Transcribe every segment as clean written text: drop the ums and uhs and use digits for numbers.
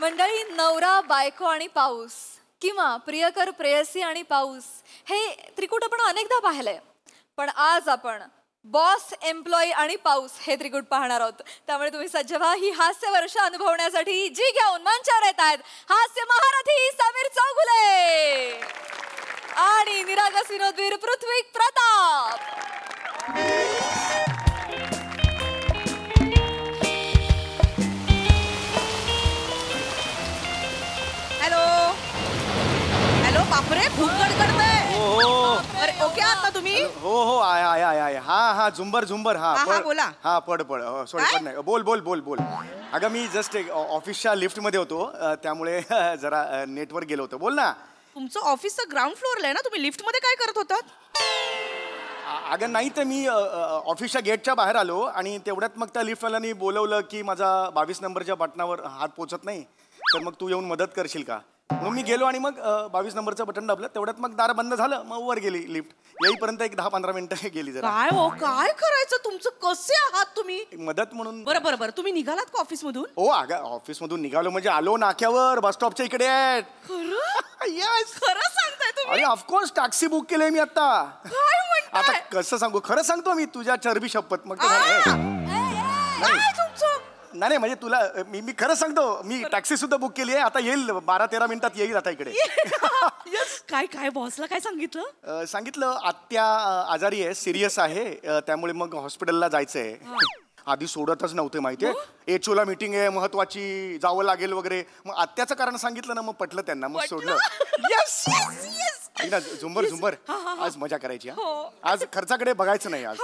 मंडळी, नवरा बायको आणि पाऊस किंवा प्रियकर प्रेयसी आणि पाऊस हे त्रिकूट आपण अनेकदा पाहिलंय, पण आज आपण बॉस एम्प्लॉई आणि पाऊस हे त्रिकूट पाहणार आहोत. त्यामुळे तुम्ही सज्ज व्हा. ही हास्य वर्ष अनुभवण्यासाठी जी घेऊन मंचावर येत आहेत हास्य महारथी समीर चौगुले आणि निरागस विनोदवीर पृथ्वी प्रताप. बापरे, खूप गडगडतंय. अरे ओके आहात ना तुम्ही? हो हो आय आय आय आय हा हा झुंबर झुंबर हा बोला. हा पड सॉरी पड नाही बोल बोल बोल बोल. अगं मी जस्ट ऑफिसच्या लिफ्ट मध्ये होतो त्यामुळे जरा नेटवर गेलो होतो. बोल ना. तुमचं ऑफिसचं ग्राउंड फ्लोअरला आहे ना, तुम्ही लिफ्ट मध्ये काय करत होतात? अगं नाही तर मी ऑफिसच्या गेटच्या बाहेर आलो आणि तेवढ्यात मग त्या लिफ्टवाल्यानी बोलवलं की माझा 22 नंबरच्या बटनावर हात पोचत नाही, तर मग तू येऊन मदत करशील का. मग मी गेलो आणि मग 22 बटन दाबलं. तेवढ्यात मग दार बंद झालं, मग वर गेली लिफ्ट. येईपर्यंत एक 10-15 मिनिटं गेली. जरा काय हो, काय करायचं तुमचं, कसे आहात तुम्ही? मदत म्हणून. बरं बरं बरं, तुम्ही निघालात का ऑफिस मधून? हो अगं ऑफिस मधून निघालो म्हणजे आलो नाक्यावर, बस स्टॉपच्या इकडे आहेत. यस, खरं सांगताय तुम्ही? अरे ऑफकोर्स टॅक्सी बुक केली मी आता. आता कसं सांगू, खरं सांगतो मी, तुझ्या चरबी शपथ. मग नाही म्हणजे तुला मी खरं सांगतो, मी टॅक्सी सुद्धा बुक केली आहे. आता येईल 12-13 मिनिटात येईल आता इकडे. काय काय बॉसला काय सांगितलं? सांगितलं आत्या आजारी आहे, सिरियस आहे, त्यामुळे मग हॉस्पिटलला जायचंय. आधी सोडतच नव्हते माहितीये, एचओला मीटिंग आहे महत्वाची, जावं लागेल वगैरे. मग आत्याचं कारण सांगितलं ना, मग पटलं त्यांना, मग सोडलं. यस ना झुंबर झुंबर, आज मजा करायची. आज खर्चाकडे बघायचं नाही आज.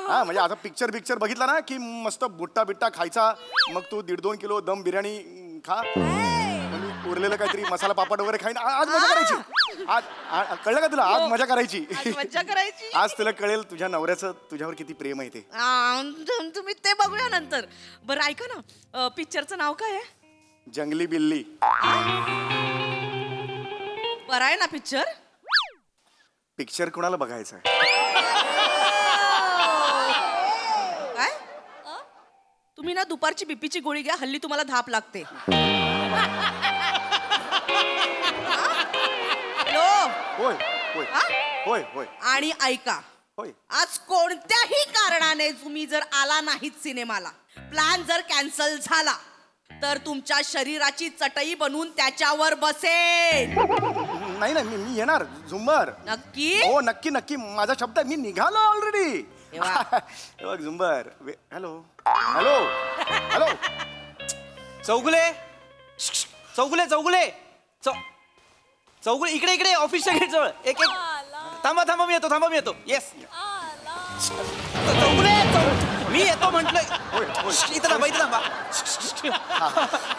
हा म्हणजे आता पिक्चर बघितला ना की मस्त बुट्टा बिट्टा खायचा, मग तू 1.5-2 किलो दम बिर्याणी खा, उरलेलं काहीतरी मसाला पापड वगैरे खाईन. आज मजा करायची. आज कळलं का तुला, आज मजा करायची. मजा करायची. आज तुला कळेल तुझ्या नवऱ्याचं तुझ्यावर किती प्रेम आहे ते. तुम्ही ते बघूया नंतर. बरं ऐका ना, पिक्चरचं नाव काय आहे? जंगली बिल्ली. बरं आहे ना पिक्चर? पिक्चर कोणाला बघायचं आहे? काय तुम्ही ना दुपारची बीपीची गोळी घ्या, हल्ली तुम्हाला धाप लागते. होय होय होय होय. आणि ऐका, आज कोणत्याही कारणाने तुम्ही जर आला नाहीत सिनेमाला, प्लॅन जर कॅन्सल झाला, तर तुमच्या शरीराची चटई बनवून त्याच्यावर बसेल. नाही नाही मी येणार झुंबर. नक्की? हो नक्की नक्की, माझा शब्द आहे, मी निघालो ऑलरेडी. बघ झुंबर. Hello hello hello. Chougule Chougule Chougule Chougule, इकडे इकडे ऑफिसच्या गेट जवळ. एक थांबा थांबा, मी येतो. येस चौगुले, मी येतो म्हटलं. इथं थांबा.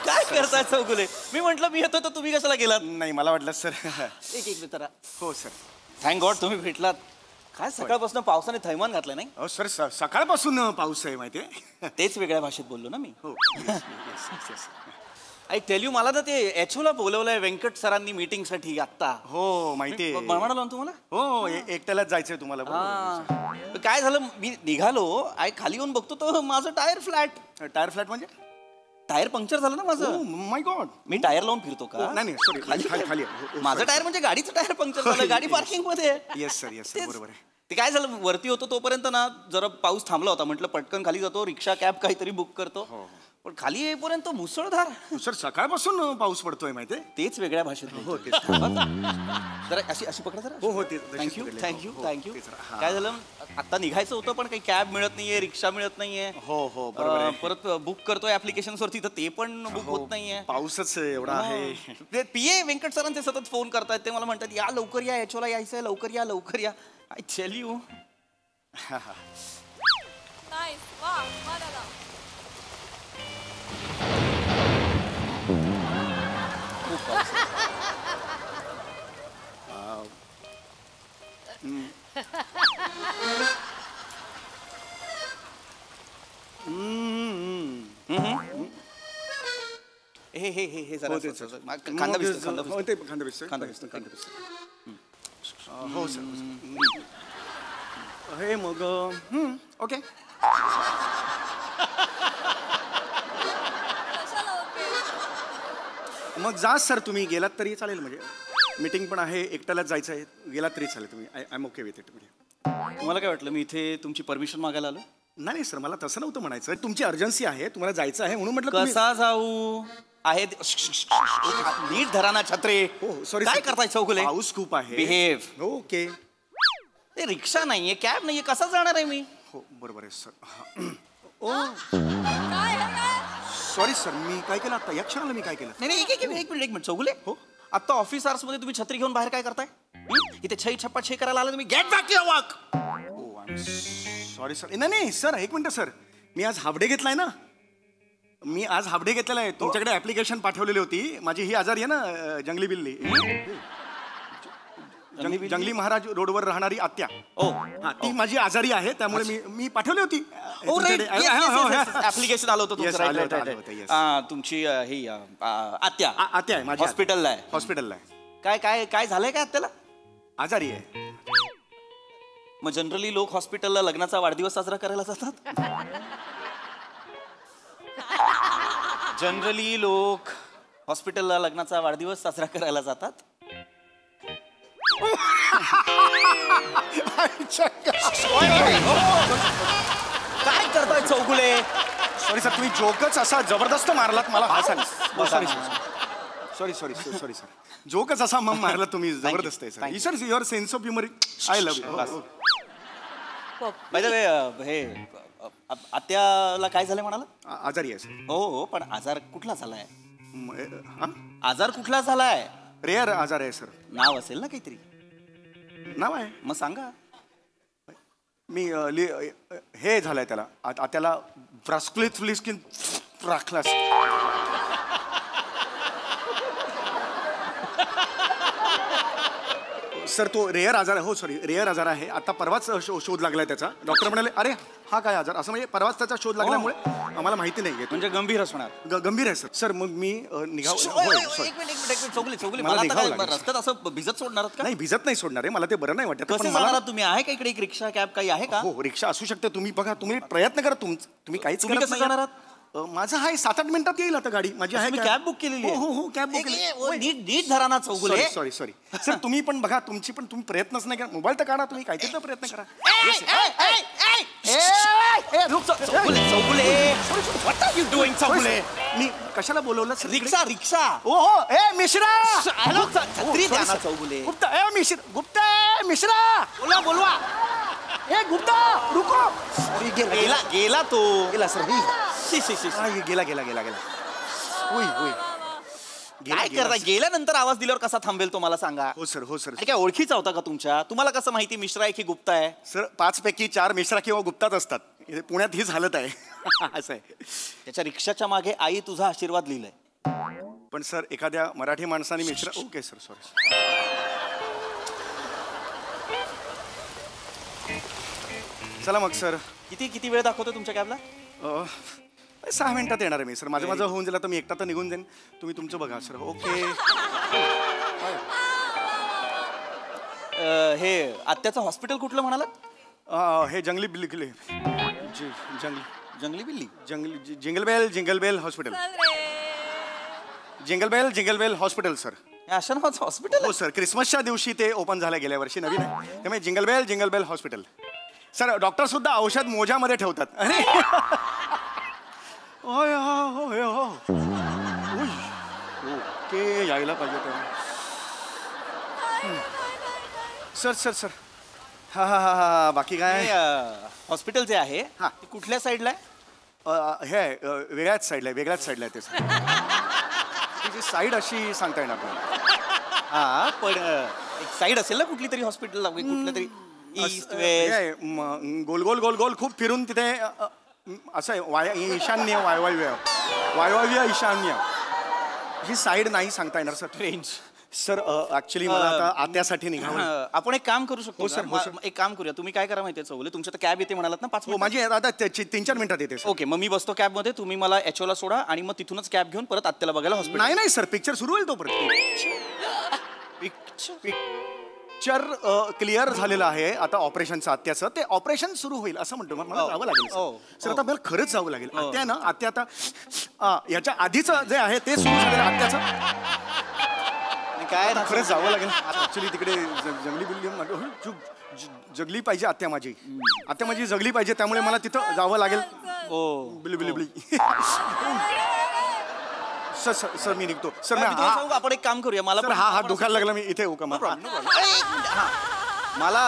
काय करताय चौगुले? मी म्हटलं मी येतो, तर तुम्ही कशाला गेलात? नाही मला वाटलं सर. एक मिनिट. हो सर. थँक गॉड तुम्ही भेटलात. काय सकाळपासून पावसाने थैमान घातलं नाही? हो सर, सकाळपासून पाऊस आहे माहितीये. तेच वेगळ्या भाषेत बोललो ना मी. हो. आय टेल यू, मला ना ते एचओला बोलवलंय वेंकट सरांनी मीटिंग साठी आत्ता. हो माहितीये. म्हणालो ना तुम्हाला. हो एकट्यालाच जायचंय तुम्हाला. काय झालं, मी निघालो, खाली येऊन बघतो तर माझं टायर फ्लॅट. टायर फ्लॅट म्हणजे? टायर पंक्चर झालं ना माझं. माय गॉड. मी टायर लावून फिरतो का? नाही सॉरी, खाली माझं टायर म्हणजे गाडीचं टायर पंक्चर झालं, गाडी पार्किंग मध्ये. येस सर बरोबर आहे. ते काय झालं, वरती होतो तोपर्यंत ना जरा पाऊस थांबला होता, म्हटलं पटकन खाली जातो, रिक्षा कॅब काहीतरी बुक करतो. पण खाली येईपर्यंत मुसळधार. सर सकाळपासून पाऊस पडतोय माहितीये. तेच वेगळ्या भाषेत. हो तेच. जरा अशी पकडा जरा. हो ते थँक्यू. काय झालं, आता निघायचं होतं पण काही कॅब मिळत नाहीये, रिक्षा मिळत नाहीये. हो बरोबर. परत बुक करतोय ऍप्लिकेशन वरती, तर ते पण बुक होत नाहीये. पाऊसच एवढा आहे. ते पीए वेंकट सरांचे ते सतत फोन करतायत. ते मला म्हणतात या लवकर या, एचओला यायचंय, लवकर या. I tell you. हे जरा खांदा हो सर. हे मग ओके. मग जा सर, तुम्ही गेलात तरी चालेल. म्हणजे मीटिंग पण आहे, एकट्यालाच जायचं आहे. गेलात तरी चालेल तुम्ही. I am okay with it. म्हणजे तुम्हाला काय वाटलं मी इथे तुमची परमिशन मागायला आलो? नाही सर, मला तसं नव्हतं म्हणायचं. तुमची अर्जन्सी आहे, तुम्हाला जायचं आहे म्हणून म्हटलं. कसा जाऊ आहे नीट धरा ना छत्रे. हो सॉरी. काय करताय चौगुले? पाऊस खूप आहे. बिहेव. ओके. ते रिक्षा नाहीये, कॅब नाहीये, कसा जाणार आहे मी? हो बरोबर आहे सर. ओ सॉरी सर, मी काय केलं आता या क्षणाला? मी काय केलं? नाही एक मिनिट चौगुले. हो, आता ऑफिस आवर्स मध्ये तुम्ही छत्री घेऊन बाहेर काय करताय? इथे छई छप्पा छे करायला आला तुम्ही. Get back your work. Sorry sir. नाही सर, एक मिनिट सर. मी आज हाफ डे घेतलाय ना. मी आज हाफ डे घेतलेला आहे. तुमच्याकडे ऍप्लिकेशन पाठवलेली होती. माझी ही आजारी आहे ना, जंगली बिल्ली. जंगली महाराज रोडवर राहणारी आत्या. ती माझी आजारी आहे, त्यामुळे मी पाठवली होती. ऍप्लिकेशन आलं होतं तुमची ही आत्या आत्या आहे माझी. हॉस्पिटलला आहे. हॉस्पिटलला आहे. काय झालंय काय आत्याला? आजारी आहे. मग जनरली लोक हॉस्पिटलला लग्नाचा वाढदिवस साजरा करायला जातात. जनरली लोक हॉस्पिटलला लग्नाचा वाढदिवस साजरा करायला जातात. काय करताय चौगुले? सॉरी सर, तुम्ही जोकच असा जबरदस्त मारलात मला. सॉरी सर, जोकच असा मारला तुम्ही. जबरदस्त आहे sir. Your sense of humour I love you. By the way, हे आत्याला काय झालंय म्हणाला? आजारी आहे सर. हो, पण आजार कुठला झालाय? आजार कुठला झालाय? रेअर आजार आहे सर. नाव असेल ना काहीतरी? नाव आहे. मग सांगा. मी हे झालंय त्याला. त्याला व्रास्कुलित फ्लिस्किन राखलास. सर तो रेअर आजार आहे. हो सॉरी, रेअर आजार आहे. आता परवाच शोध लागलाय त्याचा. डॉक्टर म्हणाले अरे हा काय आजार, असं म्हणजे परवाच त्याचा शोध लागल्यामुळे आम्हाला माहिती नाही. म्हणजे गंभीर असणार. गंभीर आहे सर. सर मग मी चौगुले मला रस्त्यात असं भिजत सोडणार का? नाही, भिजत नाही सोडणार आहे. मला ते बरं नाही वाटत. कसं मला तुम्ही आहे का इकडे एक रिक्षा कॅब काही आहे का? हो, रिक्षा असू शकते. तुम्ही बघा, तुम्ही प्रयत्न करा. तुम्ही काहीच तुम्ही कसं जाणार आहात? माझं आहे 7-8 मिनिटात येईल आता गाडी माझी आहे. कॅब बुक केलेली आहे. हो कॅब बुक केली. नीट धरा ना चौगुले. सॉरी सर, तुम्ही पण बघा, तुम्ही प्रयत्नच नाही करा. मोबाईल तर काढा, तुम्ही काहीतरी प्रयत्न करा. मी कशाला बोलवलं? रिक्षा. हो ए मिश्रा. छत्री द्या ना चौगुले. गुप्ता मिश्रा. बोलवा. ए गुप्ता रुको. गेला तो. गेला सर. गेला. काय करता? गेल्यानंतर आवाज दिल्यावर कसा थांबेल तो मला सांगा. हो सर. काय ओळखीचा होता का तुमच्या? तुम्हाला कसं माहिती मिश्रा आहे की गुप्ता आहे? सर 5 पैकी 4 मिश्रा किंवा गुप्ताच असतात. पुण्यात हीच हालत आहे. असं आहे. त्याच्या रिक्षाच्या मागे आई तुझा आशीर्वाद लिहिलाय. पण सर एखाद्या मराठी माणसाने मिश्रा. Okay sir, sorry. चला मग सर. किती वेळ दाखवतो तुमच्या कॅबला? 6 मिनिटात येणार आहे मी सर. माझं होऊन जाईल तर मी एकटा तर निघून जाईन. तुम्ही तुमचं बघा सर. ओके. हे आत्याचं हॉस्पिटल कुठलं म्हणाला? हे जंगली बिल्ली. जंगली बिल्ली. Jingle bell hospital. Jingle bell hospital sir. अशा नावाचं हॉस्पिटल? हो सर, क्रिसमसच्या दिवशी ते ओपन झालं गेल्या वर्षी. नवीन आहे त्यामुळे jingle bell hospital. Sir doctor सुद्धा औषध मोजामध्ये ठेवतात. अरे ओके, यायला पाहिजे सर. हा बाकी काय? हॉस्पिटल जे आहे हा. ते कुठल्या साईडला आहे? हे वेगळ्याच साईडला आहे ते सर. त्याची साईड अशी सांगता येणार नाही. हा, पण एक साईड असेल ना कुठली तरी हॉस्पिटल, कुठल्या तरी ईस्ट वेस्ट. गोल खूप फिरून तिथे असं आहे. ईशान्य वायव्य ईशान्य ही साईड नाही सांगता येणार सर. रेंज. सर ऍक्च्युली मला आता आत्यासाठी निघावं. आपण एक काम करू शकतो. सर. एक काम करूया. तुम्ही काय करा माहितीये चौगुले, तुमच्या तर कॅब येते म्हणालात ना 5 मिनिट. माझी आता 3-4 मिनिटात येते. ओके, मग मी बसतो कॅब मध्ये. तुम्ही मला एचओला सोडा आणि मग तिथूनच कॅब घेऊन परत आत्याला बघायला हॉस्पिटल. नाही सर, पिक्चर सुरू होईल तोपर्यंत. पिक्चर क्लिअर झालेलं आहे आता ऑपरेशनचं आत्याचं ते ऑपरेशन सुरू होईल असं म्हणतो मला जावं लागेल सर आता मला खरंच जावं लागेल आत्या ना आत्या आता याच्या आधीचं जे आहे ते सुरू झालेलं आत्याचं काय खरंच जावं लागेल ऍक्च्युली तिकडे जंगली बिल्ली जगली पाहिजे आत्या माझी जगली पाहिजे त्यामुळे मला तिथं जावं लागेल बिली बिली बिली सर मी निघतो सर आपण एक काम करूया मला हा हात दुखायला लागला मी इथे येऊ का मला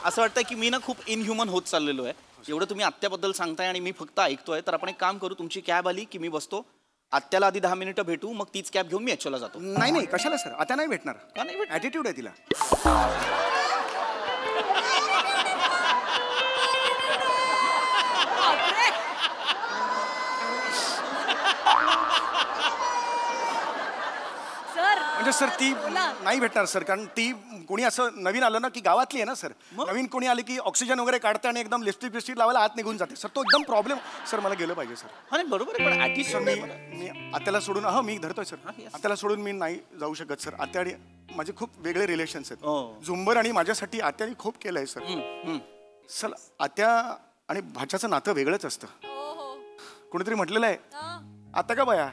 असं वाटतं की मी ना खूप इनह्युमन होत चाललेलो आहे एवढं तुम्ही आत्याबद्दल सांगताय आणि मी फक्त ऐकतोय तर आपण एक काम करू तुमची कॅब आली की मी बसतो आत्याला आधी 10 मिनिटं भेटू मग तीच कॅब घेऊन मी ऍक्च्युअलला जातो नाही कशाला सर आता नाही भेटणार का नाही ऍटिट्यूड आहे तिला म्हणजे सर ती नाही भेटणार सर कारण ती कोणी असं नवीन आलं ना की गावातली आहे ना सर नवीन कोणी आली की ऑक्सिजन वगैरे काढते आणि एकदम लिपस्टिक लावायला आत निघून जाते सर तो एकदम प्रॉब्लेम सर मला गेलं पाहिजे सर अरे बरोबर आहे पण ऍटिट्यूड मी आत्याला सोडून मी धरतोय सर आत्याला सोडून मी नाही जाऊ शकत सर आत्या आणि माझे खूप वेगळे रिलेशन्स आहेत झुंबर आणि माझ्यासाठी आत्याने खूप केलंय सर सर आत्या आणि भाच्याचं नातं वेगळंच असतं कोणीतरी म्हटलेलं आहे आता का बाया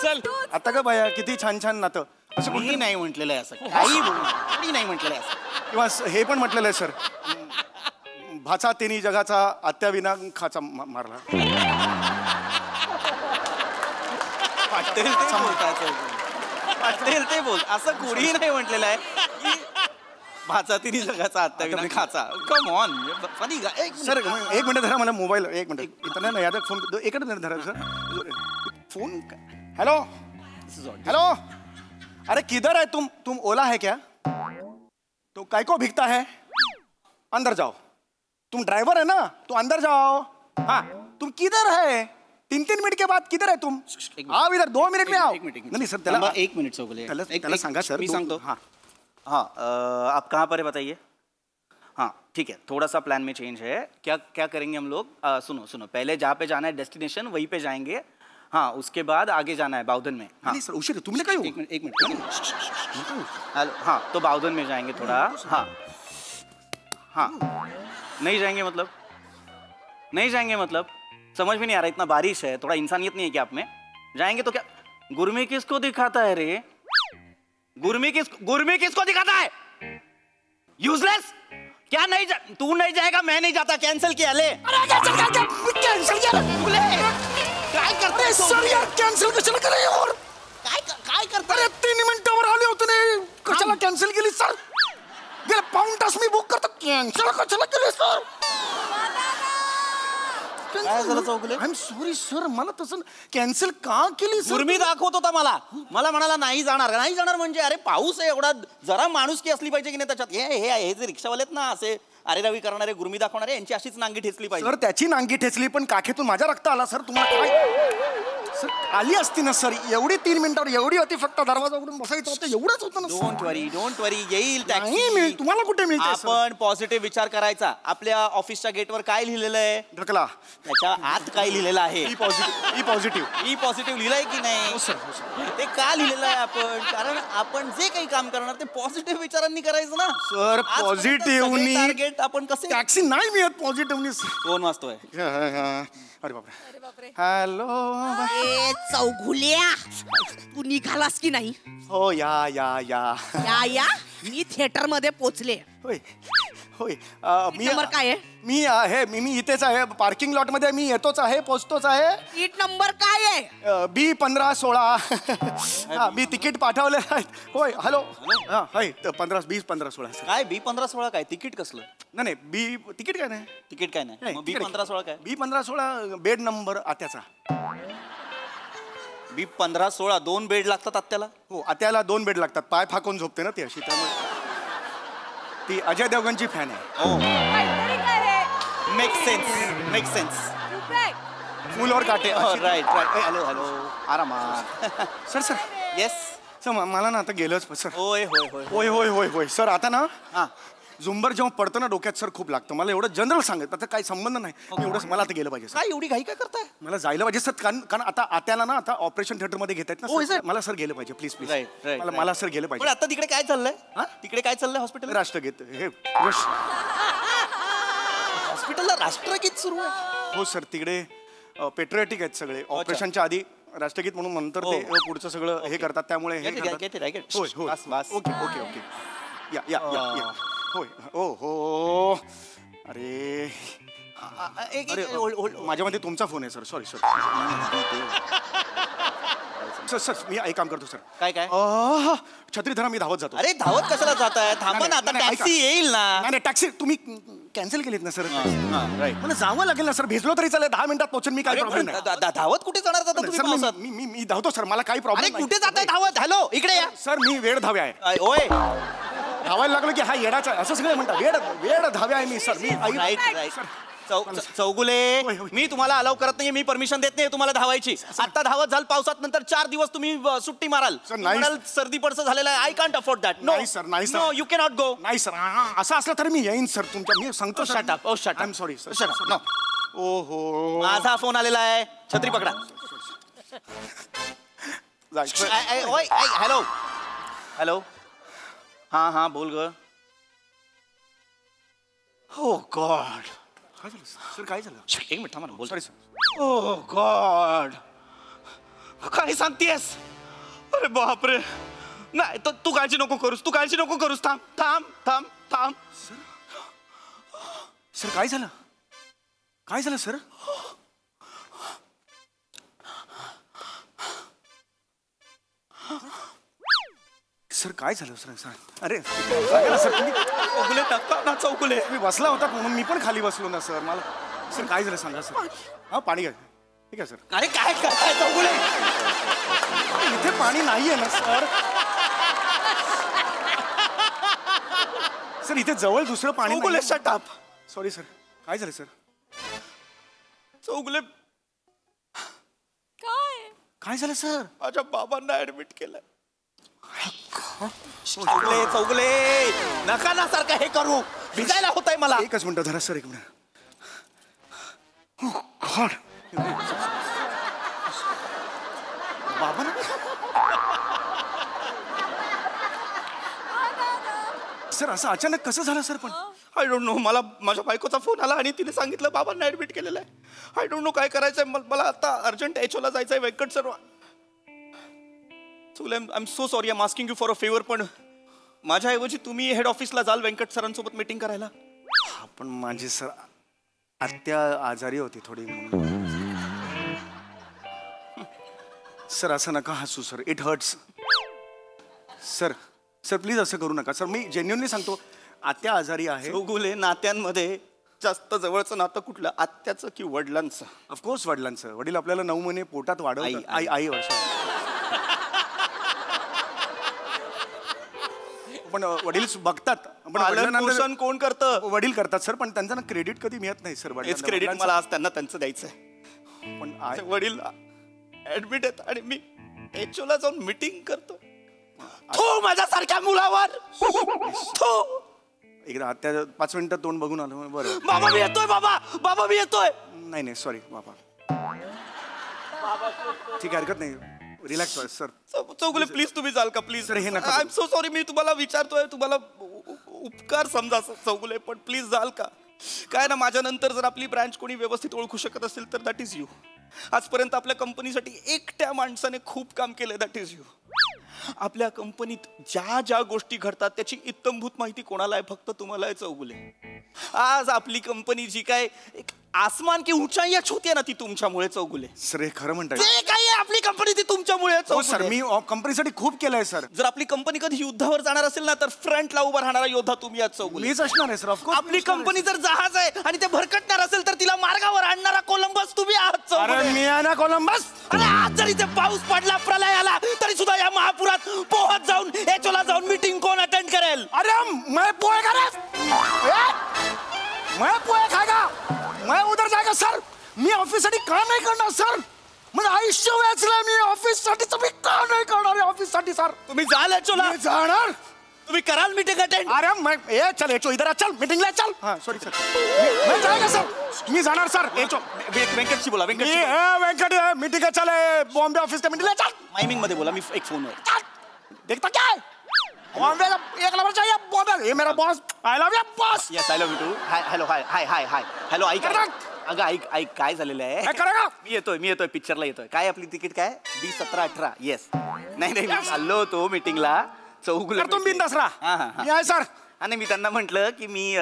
चल आता का बाया किती छान छान नातं असं कोणी नाही म्हटलेलं आहे असं काही कोणी नाही म्हटलेलं आहे असं किंवा हे पण म्हटलेलं आहे सर भाचा तिन्ही जगाचा आत्या विना खाचा मारला वाटेल ते बोल असं कोणीही नाही म्हटलेलं आहे की भाचा तिन्ही जगाचा आत्या विना खाचा कम ऑन फनी सर एक मिनिट धरा मला मोबाईल एक मिनिट इथं नाही यादा फोन एकच मिनिट धरा सर फोन हेलो हेलो अरे किधर है तुम ओला है क्या तो काय को भिगता है अंदर जाओ तुम ड्राइवर है ना तो अंदर जाओ हाँ तुम किधर है 3 मिनट के बाद किधर है तुम आओ इधर 2 मिनट में आओ नहीं सर त्याला 1 मिनिट त्याला सांगा सर मी सांगतो हाँ आप कहाँ पर है बताइए हाँ ठीक है थोड़ा सा प्लान में चेंज है क्या करेंगे हम लोग सुनो पहले जहाँ पे जाना है डेस्टिनेशन वहीं पे जाएंगे हाँ उसके बाद आगे जाना है बाउधन में हाँ सर उशीर तुमने काय एक मिनट हेलो हाँ तो बाउधन में जाएंगे थोड़ा हाँ नहीं जाएंगे मतलब समझ में नहीं आ रहा इतना बारिश है थोड़ा इंसानियत नहीं है क्या आप में जाएंगे तो क्या गुरमी किसको दिखाता है रे गुरमी किसको दिखाता है यूजलेस क्या तू नहीं जाएगा मैं नहीं जाता कैंसिल किया ले कैंसिल काय करते सर यार कॅन्सल कशाला करे और काय करता अरे 3 मिनिटावर आले होते ने कशाला कॅन्सल केली सर गेला पाऊण तास मी बुक करतो कॅन्सल कशाला केली सर काय झालं Chougule I am sorry sir मला तसं कॅन्सल का केली सर गुरमी दाखवत होता मला म्हणाला नाही जाणार म्हणजे अरे पाऊस आहे एवढा जरा माणुसकी असली पाहिजे की नाही त्याच्यात हे जे रिक्षावाले आहेत ना असे अरे रवी करणारे गुरमी दाखवणारे यांची अशीच नांगी ठेचली पाहिजे सर त्याची नांगी ठेचली पण काखेतून माझ्या रक्त आला सर तुम्हाला काय सर आली असती ना सर एवढी 3 मिनिटावर एवढी होती फक्त दरवाजा उघडून बसायचं होतं एवढंच होतं ना डोंट वरी येईल टॅक्सी तुम्हाला कुठे मिळते आपण पॉझिटिव्ह विचार करायचा आपल्या ऑफिसच्या गेटवर काय लिहिलेलं आहे ढकला त्याच्या आत काय लिहिलेलं आहे ई पॉझिटिव्ह लिहिलंय की नाही ते का लिहिलेलं आहे आपण कारण आपण जे काही काम करणार ते पॉझिटिव्ह विचारांनी करायचं ना सर पॉझिटिव्हनी टार्गेट आपण कसे टॅक्सी नाही मिळत पॉझिटिव्हनी फोन वाजतोय अरे बापरे हॅलो चौघुल्या तू निघालास की नाही हो या मी थिएटर मध्ये पोचले होय नंबर काय आहे मी इथेच आहे पार्किंग लॉट मध्ये मी येतोच आहे पोचतोच आहे सीट नंबर काय आहे B1516 मी तिकीट पाठवलेलं आहे होय हॅलो हा होय 20-15-16 काय B15-16 काय तिकीट कसलं नाही बी तिकीट काय नाही B15-16 काय B15-16 bed number आत्याचा B15-16 2 bed लागतात आत्याला हो आत्याला 2 बेड लागतात पाय फाकून झोपते ना ती अशी त्यामुळे ती अजय देवगणची फॅन आहे मेक सेन्स फुलवर काटे राईट हॅलो आरामात सर येस सर मला ना आता गेलंच सर होय सर आता ना झुंबर जेव्हा पडतं ना डोक्यात सर खूप लागतं. मला एवढं जनरल सांगत त्याचा काही संबंध नाही. मी एवढं मला आता गेलं पाहिजे सर. काय एवढी घाई काय करताय? मला जायला पाहिजे सर, कारण आता आत्याला ना आता ऑपरेशन थिएटर मध्ये घेत आहेत ना. मला सर गेलं पाहिजे प्लीज प्लीज. मला सर गेलं पण पाहिजे. आता तिकडे काय चाललंय? तिकडे काय चाललंय हॉस्पिटल? राष्ट्रगीत हे हॉस्पिटलला राष्ट्रगीत सुरू आहे? हो सर, तिकडे पेट्रियाटिक आहेत सगळे. ऑपरेशनच्या आधी राष्ट्रगीत म्हणून नंतर ते पुढचं सगळं हे करतात. त्यामुळे हे होय होय. Okay okay okay. या या या होय. ओ हो. अरे माझ्यामध्ये तुमचा फोन आहे sir. Sorry sir. Sir sir मी एक काम करतो सर. काय काय? छत्री धरा, मी धावत जातो. अरे धावत कशाला जाताय? थांबा ना, आता टॅक्सी येईल ना. नाही टॅक्सी तुम्ही कॅन्सल केलीत ना सर. मला जावं लागेल ना सर. भेजलो तरी चालेल, 10 मिनिटात पोहोचेल मी. काय प्रॉब्लेम नाही. धावत कुठे जाणार आता तुम्ही पावसात? मी धावतो सर, मला काही प्रॉब्लेम नाही. कुठे जाताय धावत? हॅलो इकडे या सर. मी वेळ धावे आहे. ओय धावायला लागलो की हा येडाचा असं सगळं म्हणतात. वेळ धावे आहे मी सर. मी राईट. चौगुले, मी तुम्हाला अलाव करत नाही. मी परमिशन देत नाही तुम्हाला धावायची. आता धावत झाल पावसात, नंतर 4 दिवस तुम्ही सुट्टी माराल. सर्दी पडसं झालेला आहे. I can't afford that. नाही सर, नाही sir. No you cannot go. नाही सर, असं असलं तर मी येईन सर तुमच्या. मी सांगतो shut up. Oh shut up. I am sorry sir. ओहो, माझा फोन आलेला आहे. छत्री पकडा. Hello hello. हा हा बोल ग. हो गॉड. काय झालं सर? काय झालं? एक मिनिट थांबा ना. बोल. Sorry sir. ओ गॉड, काय सांगतेस? अरे बापरे. नाही तू काळजी नको करूस. तू काळजी नको करूस. थांब थांब थांब थांब. सर काय झालं? काय झालं सर? सर काय झालं सर? अरे सर तुम्ही चौगुले टाकता ना. चौगुले मी बसला होता म्हणून मी पण खाली बसलो ना सर. मला सर काय झालं सांगा सर. हा पाणी घ्या. ठीक आहे सर. अरे काय करताय चौगुले? इथे पाणी नाहीये ना सर. सर इथे जवळ दुसरं पाणी. Chougule shut up. Sorry sir. काय झालं सर? चौगुले काय झालं सर? माझ्या बाबांना ऍडमिट केलंय. चौगुले चौगुले नका ना सारखं हे करू. भिजायला होत आहे मला. एकच मिनिट धरा सर. एक मिनिट. गॉड. बाबा सर असं अचानक कसं झालं सर? पण आय डोंट नो. मला माझ्या बायकोचा फोन आला आणि तिने सांगितलं बाबांना ऍडमिट केलेलं आहे. आय डोंट नो काय करायचंय. मला आता अर्जंट एचओला जायचंय. Venkat sir. I am so sorry. I am asking you for a favour. पण माझ्याऐवजी तुम्ही हेड ऑफिसला जाल व्यंकट सरांसोबत मीटिंग करायला. पण माझी सर आत्या आजारी होती थोडी म्हणून. सर असं नका हसू sir. It hurts sir. Sir please असं करू नका सर. मी जेन्युअनली सांगतो. आत्या आजारी आहे. चौगुले नात्यांमध्ये जास्त जवळचं नातं कुठलं? आत्याचं की वडिलांचं? ऑफकोर्स वडिलांचं. वडील आपल्याला 9 महिने पोटात वाढवतात. आई वर्ष. पण वडील बघतात. पण कोण करतं? वडील करतात सर. पण त्यांना क्रेडिट कधी मिळत नाही सर. हेच क्रेडिट मला आज त्यांना त्यांचं द्यायचंय. पण वडील ऍडमिट आहेत आणि मी एचओला जाऊन मीटिंग करतो. तो माझ्यासारख्या मुलावर तो. एकदा आत्या 5 मिनिटात तोंड बघून आलो. बरं बाबा मी येतोय. बाबा मी येतोय. नाही सॉरी बाबा. ठीक आहे हरकत नाही. रिलॅक्स व्हा सर. चौगुले प्लीज तुम्ही जाल का? प्लीज सर हे नका. I am so sorry. मी तुम्हाला विचारतोय. तुम्हाला उपकार समजा चौगुले. पण प्लीज जाल का? काय ना माझ्यानंतर जर आपली ब्रँच कोणी व्यवस्थित ओळखू शकत असेल तर दॅट इज यू. आजपर्यंत आपल्या कंपनीसाठी एकट्या माणसाने खूप काम केलंय. That is you. आपल्या कंपनीत ज्या ज्या गोष्टी घडतात त्याची इत्तमभूत माहिती कोणाला आहे? फक्त तुम्हाला आहे चौगुले. आज आपली कंपनी जी काय एक आसमान की ऊंचाई छोटी आहे ना ती तुमच्यामुळे चौगुले. सर हे खरं म्हणताय. जे काही आहे आपली कंपनी ती तुमच्यामुळे. सर मी कंपनीसाठी खूप केलंय सर. जर आपली कंपनी कधी युद्धावर जाणार असेल ना तर फ्रंटला उभा राहणारा योद्धा तुम्ही आज चौगुले. मीच असणार आहे सर. ऑफकोर्स. आपली कंपनी जर जहाज आहे आणि ते भरकटणार असेल तर तिला मार्गावर आणणारा कोलंबस तुम्ही आहात चौगुले. मी आहे ना कोलंबस. अरे आज जरी ते पाऊस पडला प्रलय आला तरी सुद्धा या महापुरात पोहत जाऊन एचओला जाऊन मीटिंग कोण अटेंड करेल? अरे मैं पोहे खा मैं पोहे खाएगा. मैं उधर जाएगा सर. मी ऑफिससाठी काम नाही करणार सर. म्हणजे आयुष्य वेचलंय मी ऑफिससाठी. तुम्ही काम नाही करणार ऑफिससाठी सर. तुम्ही जाल एचओला? जाणार. तुम्ही कराल मीटिंग अटेंड? अरे ए चल एचो इधर आ, चल मीटिंगला चल. हाँ सॉरी सर. मैं जाएगा सर. मी जाणार सर. एचो वेंकटशी बोला. मी वेंकट मीटिंग चल बॉम्बे ऑफिस का मीटिंगला चल. टायमिंग मध्ये बोला. मी एक फोनवर. देखता क्या है? बॉम्बे एक नंबर चाहिए बॉम्बे. ये मेरा boss. I love you boss. Yes I love you too. Hi hello hi hi hi hi hello ऐक. अगं ऐक ऐक काय झालेलं आहे. काय करेगा? मी येतोय पिक्चरला येतोय. काय आपली तिकीट काय 20, 17, 18. येस. नाही मी चाललो होतो मीटिंगला चौगुला. तुम्ही बिंदास राहा. मी आहे सर. आणि मी त्यांना म्हटलं की मी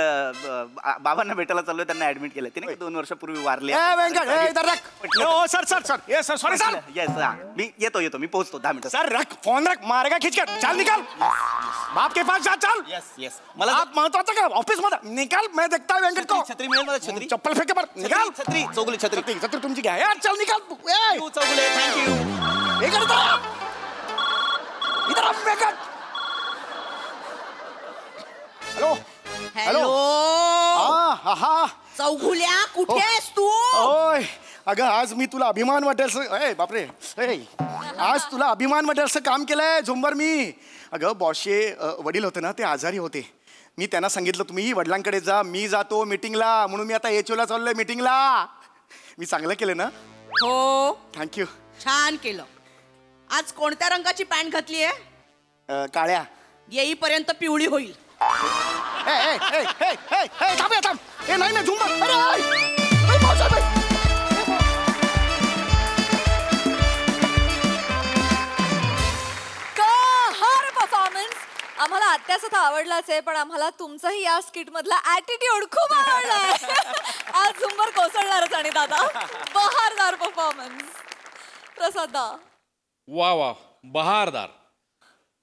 बाबांना भेटायला चाललोय. त्यांना ऍडमिट केलं. ते 2 वर्षापूर्वी वारले. ए वेंकट इधर रख. ओ सर सर सर. ये सर सॉरी सर. येस मी येतो मी पोहोचतो 10 मिनिटं. सर रख फोन रख. मारेगा खींच कर. चल निकल. बाप के पास जा चल. येस मला बात महत्वाचं का ऑफिस मध्ये निकल. मैं देखता है वेंकट को. छत्री मिळेल मला. छत्री चप्पल फेंके पर निकल. छत्री चौगुले छत्री छत्री तुमची घ्या यार. चल निकल. ए तू चौगुले थँक्यू. हे करता इधर आ वेंकट. हेलो हॅलो हा हा. चौघुल्या कुठे आहेस तू? ओय अगं आज मी तुला अभिमान वाटेल. ए बापरे. ए आज तुला अभिमान वाटेल काम केलंय झुंबर मी. अगं बॉसचे वडील होते ना ते आजारी होते. मी त्यांना सांगितलं तुम्ही वडिलांकडे जा. मी जातो मीटिंगला म्हणून मी आता एचओला चाललोय मीटिंगला. मी चांगलं केलं ना? हो थँक्यू. छान केलं. आज कोणत्या रंगाची पॅन्ट घातली आहे? काळ्या. येईपर्यंत पिवळी होईल. ए ए ए ए ए ए थांब ए थांब. ए नाही ना झुंबर. अरे ए भाऊसाहेब. कहर परफॉर्मन्स. आम्हाला आत्याच आता आवडलाच आहे पण आम्हाला तुमचंही या स्किट मधला ऍटिट्यूड खूप आवडलाय. आज झुंबर कोसळणारच. आणि दादा बहारदार परफॉर्मन्स. प्रसादा. वा वा बहारदार.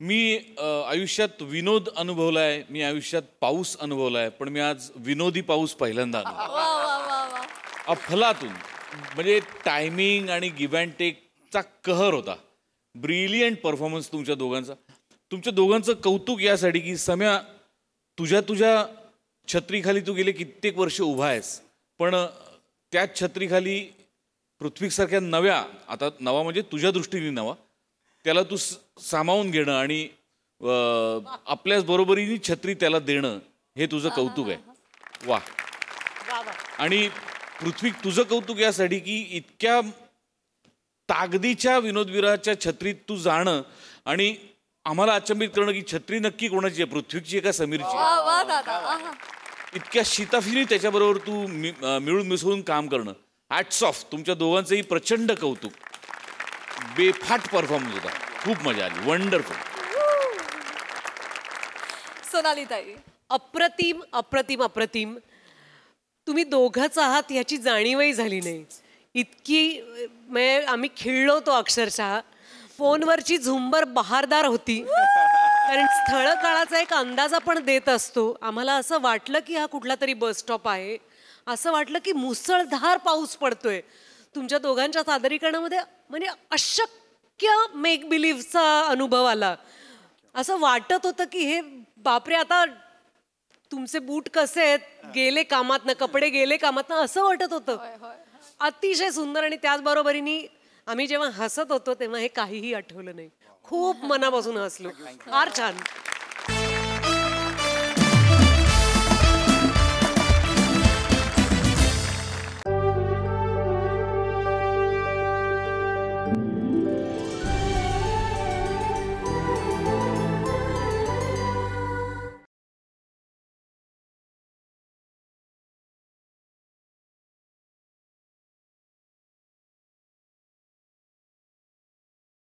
मी आयुष्यात विनोद अनुभवलाय. मी आयुष्यात पाऊस अनुभवलाय. पण मी आज विनोदी पाऊस पहिल्यांदा अनुभवला. वा वा वा वा. अफलातून. म्हणजे टायमिंग आणि गिव्ह अँड टेकचा कहर होता. ब्रिलियंट परफॉर्मन्स तुमच्या दोघांचा. तुमच्या दोघांचं कौतुक यासाठी की सम्या तुझ्या छत्रीखाली तू गेले कित्येक वर्ष उभा आहेस. पण त्याच छत्रीखाली पृथ्वीसारख्या नव्या, आता नवा म्हणजे तुझ्या दृष्टीने नवा, त्याला तू सामावून घेणं आणि आपल्याच बरोबरीने छत्री त्याला देणं हे तुझं कौतुक आहे. वा. आणि पृथ्वी तुझं कौतुक यासाठी की इतक्या ताकदीच्या विनोदवीराच्या छत्रीत तू जाणं आणि आम्हाला अचंबित करणं की छत्री नक्की कोणाची आहे, पृथ्वीची आहे का समीरची. वा वा दादा. आहा. इतक्या शिताफीने त्याच्याबरोबर तू मिळून मिसळून काम करणं. Hats off. तुमच्या दोघांचंही प्रचंड कौतुक. बेफाट परफॉर्मन्स होता. खूप मजा आली. वंडरफुल. सोनाली ताई. अप्रतिम अप्रतिम अप्रतिम. तुम्ही दोघंच आहात ह्याची जाणीवही झाली नाही. इतकी म्हणजे आम्ही खिळलो होतो अक्षरशः. फोनवरची झुंबर बहारदार होती. कारण स्थळ काळाचा एक अंदाज आपण देत असतो. आम्हाला असं वाटलं की हा कुठला तरी बस स्टॉप आहे. असं वाटलं की मुसळधार पाऊस पडतोय. तुमच्या दोघांच्या सादरीकरणामध्ये म्हणजे अशक्य मेक बिलीव्हचा अनुभव आला. असं वाटत होतं की हे बापरे आता तुमचे बूट कसे आहेत, गेले कामातनं, कपडे गेले कामातनं, असं वाटत होतं. अतिशय सुंदर. आणि त्याचबरोबरीने आम्ही जेव्हा हसत होतो तेव्हा हे काहीही आठवलं नाही. खूप मनापासून हसलो. फार छान.